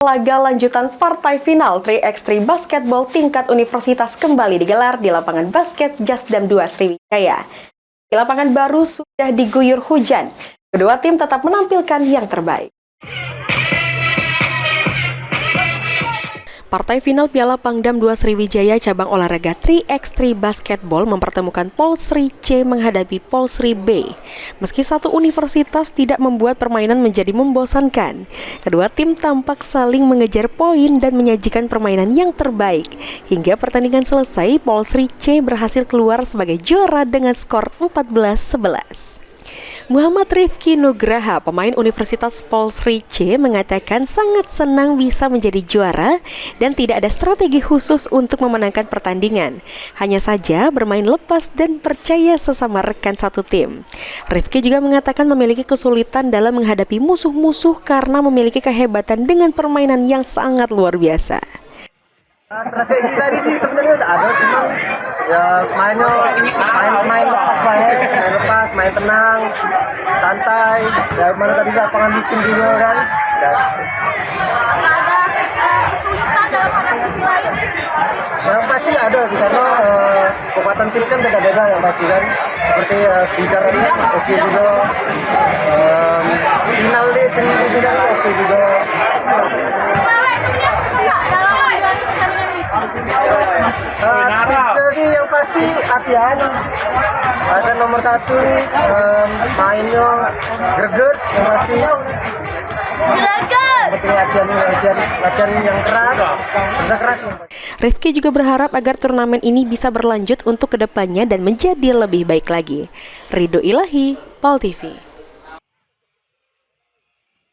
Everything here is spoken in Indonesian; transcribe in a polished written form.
Laga lanjutan partai final 3x3 Basketball tingkat universitas kembali digelar di lapangan basket Jasdam 2 Sriwijaya. Di lapangan baru sudah diguyur hujan, kedua tim tetap menampilkan yang terbaik. Partai final Piala Pangdam 2 Sriwijaya cabang olahraga 3x3 Basketball mempertemukan Polsri C menghadapi Polsri B. Meski satu universitas tidak membuat permainan menjadi membosankan, kedua tim tampak saling mengejar poin dan menyajikan permainan yang terbaik. Hingga pertandingan selesai, Polsri C berhasil keluar sebagai juara dengan skor 14-11. Muhammad Rifki Nugraha, pemain Universitas Polsri C, mengatakan sangat senang bisa menjadi juara dan tidak ada strategi khusus untuk memenangkan pertandingan. Hanya saja bermain lepas dan percaya sesama rekan satu tim. Rifki juga mengatakan memiliki kesulitan dalam menghadapi musuh-musuh karena memiliki kehebatan dengan permainan yang sangat luar biasa. Strategi tadi sih sebenarnya udah ada, cuma ya main lepas, main tenang, santai. Ya mana tadi lapangan licin juga kan. Kesulitan dalam menghadapi lain? Yang pasti ada sih, karena kekuatan tim kan beda-beda yang pasti kan. Seperti Bidar ini oke juga, final di tim juga oke juga. Tipsnya sih yang pasti latihan. Ada nomor satu mainnya greget yang pasti. Seperti latihan yang keras, kerja keras. Rifki juga berharap agar turnamen ini bisa berlanjut untuk kedepannya dan menjadi lebih baik lagi. Ridho Ilahi, Pol TV.